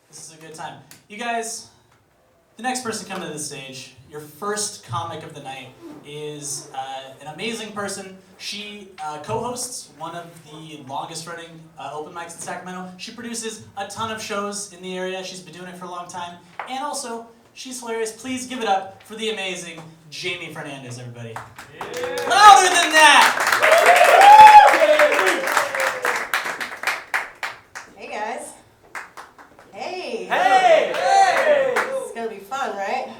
This is a good time. You guys, the next person coming to the stage, your first comic of the night, is an amazing person. She co-hosts one of the longest running open mics in Sacramento. She produces a ton of shows in the area. She's been doing it for a long time. And also, she's hilarious. Please give it up for the amazing Jaime Fernandez, everybody. Yeah. Louder than that! Hey guys. Hey! Hey! Hey! It's gonna be fun, right?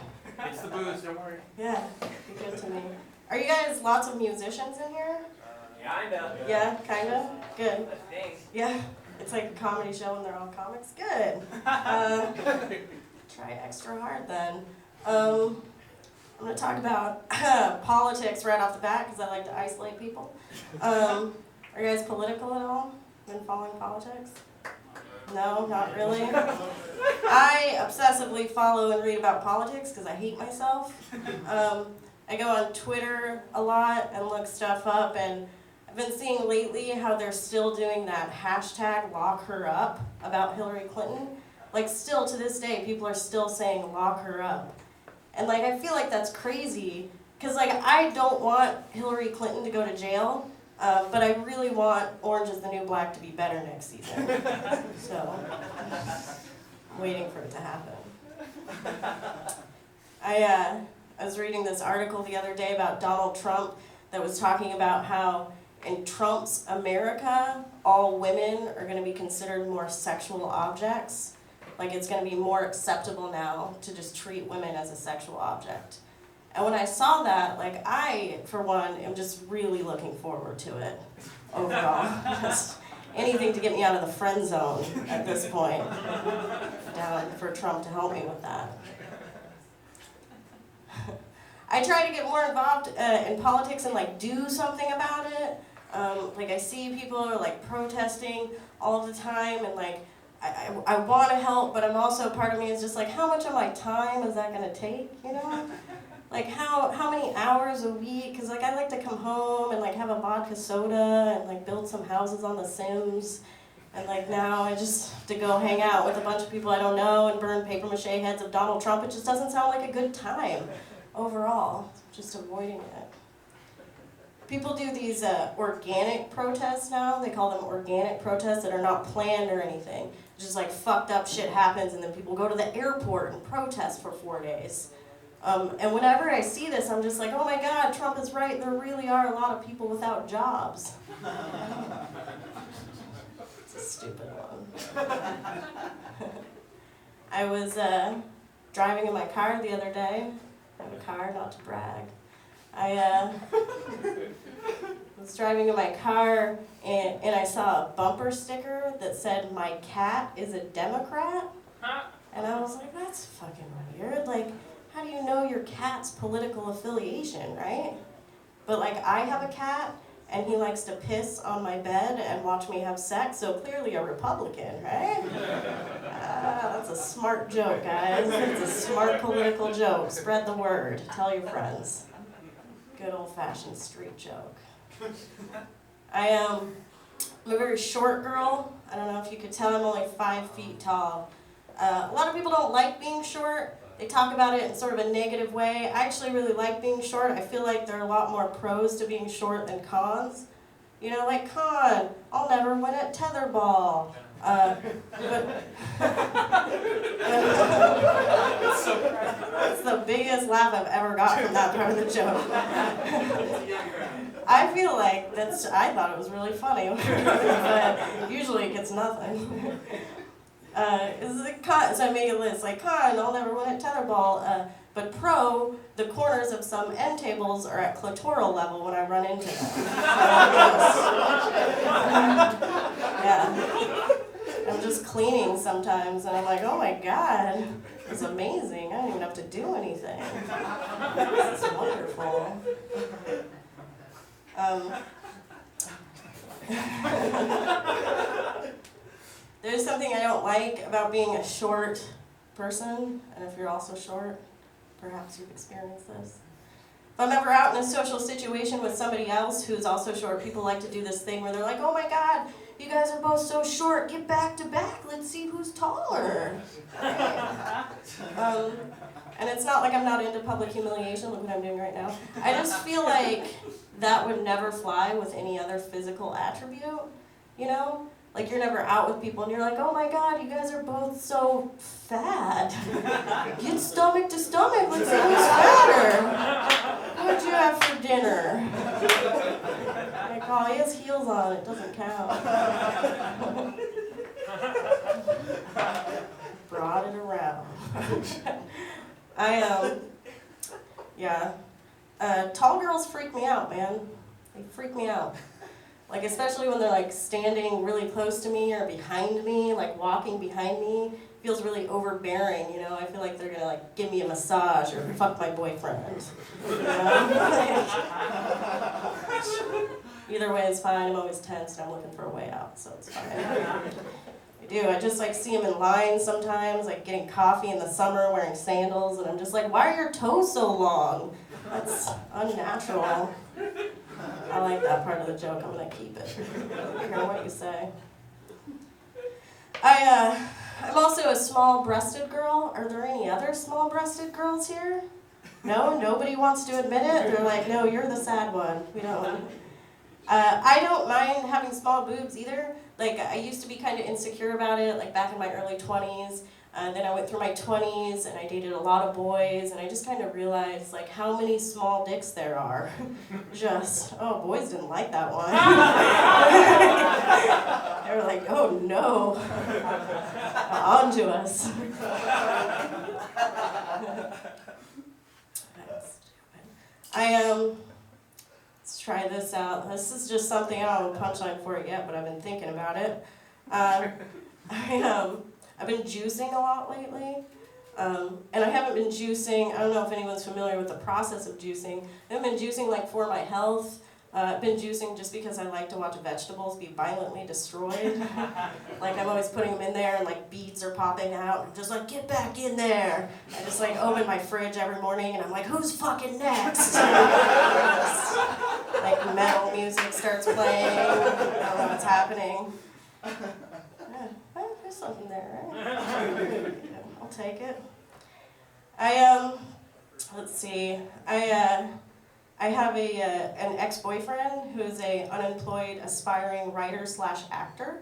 It's the booze, don't worry. Yeah, be good to me. Are you guys lots of musicians in here? Kinda. Yeah, kinda? Good. I think. Yeah, it's like a comedy show and they're all comics? Good. Try extra hard then. I'm gonna talk about politics right off the bat because I like to isolate people. Are you guys political at all? Been following politics? No, not really. I obsessively follow and read about politics because I hate myself. I go on Twitter a lot and look stuff up, and I've been seeing lately how they're still doing that hashtag lock her up about Hillary Clinton. Like still to this day, people are still saying lock her up. And like I feel like that's crazy because like I don't want Hillary Clinton to go to jail. But I really want Orange is the New Black to be better next season. So, I'm waiting for it to happen. I was reading this article the other day about Donald Trump that was talking about how in Trump's America, all women are going to be considered more sexual objects. Like it's going to be more acceptable now to just treat women as a sexual object. And when I saw that, like I, for one, am just really looking forward to it overall. Just anything to get me out of the friend zone at this point. Down for Trump to help me with that. I try to get more involved in politics and like do something about it. Like I see people are like protesting all of the time and like I want to help, but I'm also, part of me is just like, how much of my time is that going to take, you know? Like how many hours a week? Because like I like to come home and like have a vodka soda and like build some houses on The Sims. And like now I just have to go hang out with a bunch of people I don't know and burn paper mache heads of Donald Trump. It just doesn't sound like a good time overall. Just avoiding it. People do these organic protests now. They call them organic protests that are not planned or anything. Just like fucked up shit happens and then people go to the airport and protest for 4 days. And whenever I see this, I'm just like, oh my God, Trump is right. There really are a lot of people without jobs. It's a stupid one. I was driving in my car the other day. I have a car, not to brag. I was driving in my car and I saw a bumper sticker that said, "My cat is a Democrat." And I was like, that's fucking weird. Like, how do you know your cat's political affiliation, right? But like I have a cat and he likes to piss on my bed and watch me have sex, so clearly a Republican, right? That's a smart joke, guys. It's a smart political joke. Spread the word. Tell your friends. Good old-fashioned street joke. I'm a very short girl. I don't know if you could tell, I'm only 5 feet tall. A lot of people don't like being short. They talk about it in sort of a negative way. I actually really like being short. I feel like there are a lot more pros to being short than cons. You know, like, con, I'll never win at tetherball. It's the biggest laugh I've ever got from that part of the joke. I feel like I thought it was really funny, but usually it gets nothing. So I made a list, like con, I'll never win at tetherball, but pro, the corners of some end tables are at clitoral level when I run into them. Yeah. I'm just cleaning sometimes and I'm like, oh my God, it's amazing. I don't even have to do anything. This is wonderful. There's something I don't like about being a short person, and if you're also short, perhaps you've experienced this. If I'm ever out in a social situation with somebody else who's also short, people like to do this thing where they're like, oh my God, you guys are both so short, get back to back, let's see who's taller. And it's not like I'm not into public humiliation, look what I'm doing right now. I just feel like that would never fly with any other physical attribute, you know? Like you're never out with people and you're like, oh my god, you guys are both so fat. Get stomach to stomach, let's see who's fatter. What'd you have for dinner? Like, oh, he has heels on, it doesn't count. Brought it around. Tall girls freak me out, man. They freak me out. Like, especially when they're, like, standing really close to me or behind me, like, walking behind me. It feels really overbearing, you know? I feel like they're gonna, like, give me a massage or fuck my boyfriend. You know? Either way is fine. I'm always tense and I'm looking for a way out, so it's fine. I do. I just, like, see them in line sometimes, like, getting coffee in the summer, wearing sandals, and I'm just like, why are your toes so long? That's unnatural. I like that part of the joke. I'm gonna keep it. I hear what you say. I'm also a small-breasted girl. Are there any other small-breasted girls here? No? Nobody wants to admit it? They're like, no, you're the sad one. We don't. I don't mind having small boobs either. Like, I used to be kind of insecure about it, like back in my early 20s. Then I went through my 20s and I dated a lot of boys and I just kind of realized like how many small dicks there are. Just, oh, boys didn't like that one. They were like, oh no, on to us. Let's try this out. This is just something, I don't have a punchline for it yet, but I've been thinking about it. I've been juicing a lot lately, and I haven't been juicing, I don't know if anyone's familiar with the process of juicing. I haven't been juicing like for my health. I've been juicing just because I like to watch vegetables be violently destroyed. Like I'm always putting them in there and like beets are popping out. I'm just like, get back in there. I just like open my fridge every morning and I'm like, who's fucking next? Like metal music starts playing. I don't know what's happening. There's something there, right? I'll take it. Let's see. I have an ex-boyfriend who is an unemployed aspiring writer/actor,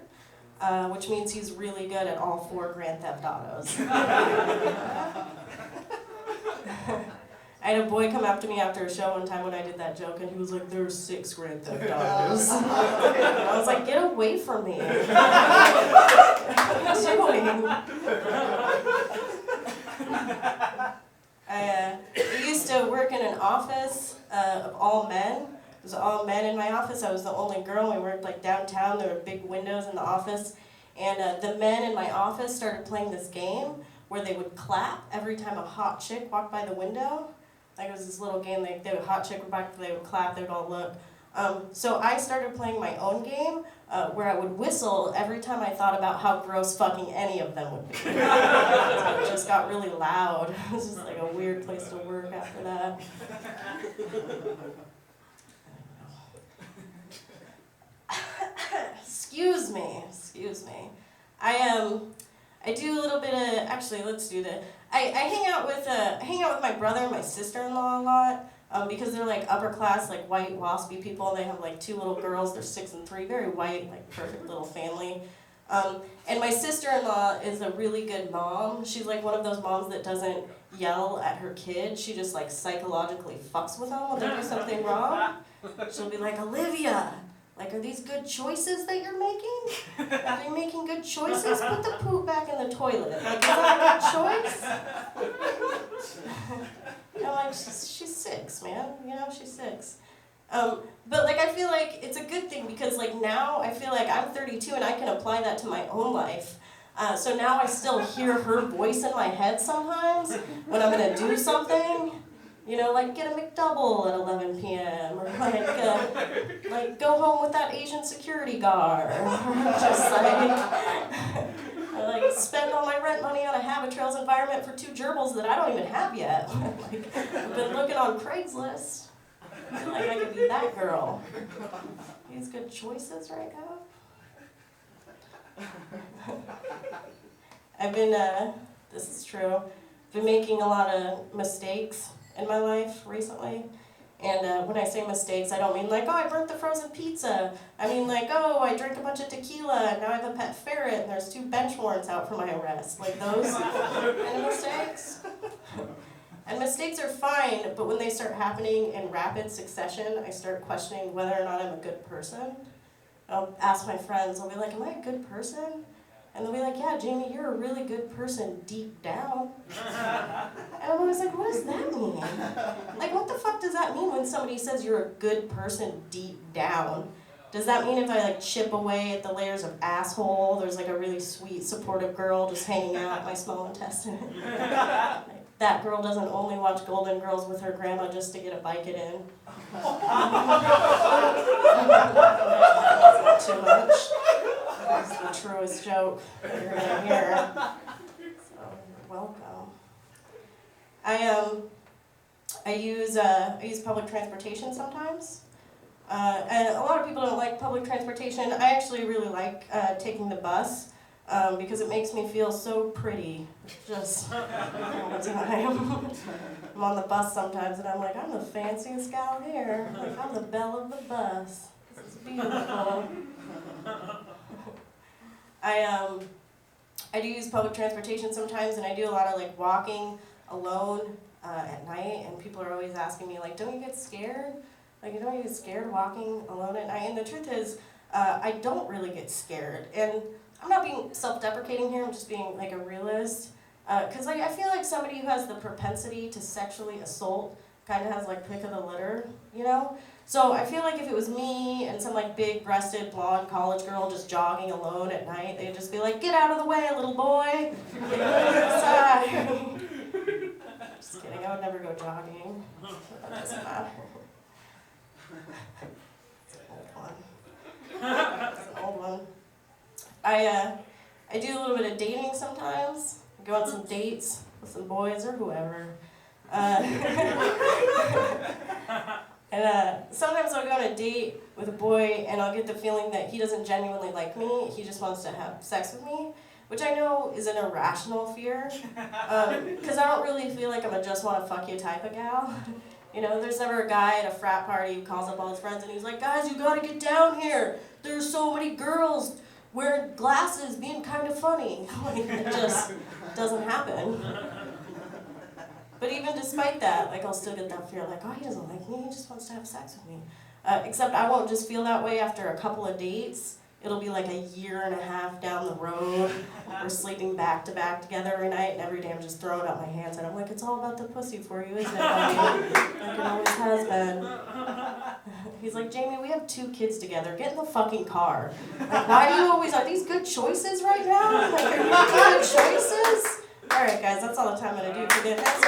which means he's really good at all 4 Grand Theft Autos. I had a boy come up to me after a show one time when I did that joke, and he was like, there's 6 Grand Theft Autos. And I was like, get away from me. What are you doing? I used to work in an office of all men. It was all men in my office. I was the only girl. We worked like downtown. There were big windows in the office. And the men in my office started playing this game where they would clap every time a hot chick walked by the window. Like it was this little game, a hot chick would back, they would clap, they would all look. So I started playing my own game where I would whistle every time I thought about how gross fucking any of them would be. So it just got really loud. It was just like a weird place to work after that. Excuse me. I do a little bit of, actually let's do that. I hang out with my brother and my sister-in-law a lot because they're like upper class, like white waspy people. They have like 2 little girls, they're 6 and 3, very white, like perfect little family. And my sister-in-law is a really good mom. She's like one of those moms that doesn't yell at her kids. She just like psychologically fucks with them when they do something wrong. She'll be like, Olivia, like, are these good choices that you're making? Are you making good choices? Put the poop back in the toilet. Like, is that a good choice? You know, like, she's 6, man. You know, she's 6. But, like, I feel like it's a good thing because, like, now I feel like I'm 32 and I can apply that to my own life. So now I still hear her voice in my head sometimes when I'm going to do something. You know, like get a McDouble at 11 p.m. or like go home with that Asian security guard. Just like spend all my rent money on a Habit Trails environment for 2 gerbils that I don't even have yet. Like, I've been looking on Craigslist. I feel like I could be that girl. These good choices right now. I've been, this is true, been making a lot of mistakes in my life recently. And when I say mistakes, I don't mean like, oh, I burnt the frozen pizza. I mean like, oh, I drank a bunch of tequila and now I have a pet ferret and there's 2 bench warrants out for my arrest. Like those kind of mistakes. And mistakes are fine, but when they start happening in rapid succession, I start questioning whether or not I'm a good person. I'll ask my friends, I'll be like, am I a good person? And they'll be like, yeah, Jamie, you're a really good person deep down. And I'm always like, what does that mean? Like, what the fuck does that mean when somebody says you're a good person deep down? Does that mean if I like chip away at the layers of asshole, there's like a really sweet, supportive girl just hanging out my small intestine? Like, that girl doesn't only watch Golden Girls with her grandma just to get a bike it in. That's not too much. That's the truest joke that you're gonna hear. So you're welcome. I use public transportation sometimes. And a lot of people don't like public transportation. I actually really like taking the bus because it makes me feel so pretty just all the time. I'm on the bus sometimes and I'm like, I'm the fanciest gal here. Like, I'm the belle of the bus. This is beautiful. I do use public transportation sometimes, and I do a lot of like walking alone at night, and people are always asking me like, don't you get scared? Like, don't you get scared walking alone at night? And the truth is, I don't really get scared. And I'm not being self-deprecating here, I'm just being like a realist. Because like, I feel like somebody who has the propensity to sexually assault kind of has like pick of the litter, you know? So I feel like if it was me and some like big-breasted blonde college girl just jogging alone at night, they'd just be like, get out of the way, little boy. Get outside. Just kidding, I would never go jogging. That doesn't matter. It's an old one. It's an old one. I do a little bit of dating sometimes. I go on some dates with some boys or whoever. And sometimes I'll go on a date with a boy and I'll get the feeling that he doesn't genuinely like me, he just wants to have sex with me, which I know is an irrational fear, because I don't really feel like I'm a just want to fuck you type of gal. You know, there's never a guy at a frat party who calls up all his friends and he's like, guys, you gotta get down here, there's so many girls wearing glasses being kind of funny. Like, it just doesn't happen. But even despite that, like, I'll still get that fear, like, oh, he doesn't like me, he just wants to have sex with me. Except I won't just feel that way after a couple of dates. It'll be like a year and a half down the road. We're sleeping back to back together every night, and every day I'm just throwing up my hands, and I'm like, it's all about the pussy for you, isn't it, buddy? Like it always has been. He's like, Jamie, we have 2 kids together. Get in the fucking car. Like, why do you always, are these good choices right now? Like, are you good choices? All right, guys, that's all the time I'm going to do for today. Thanks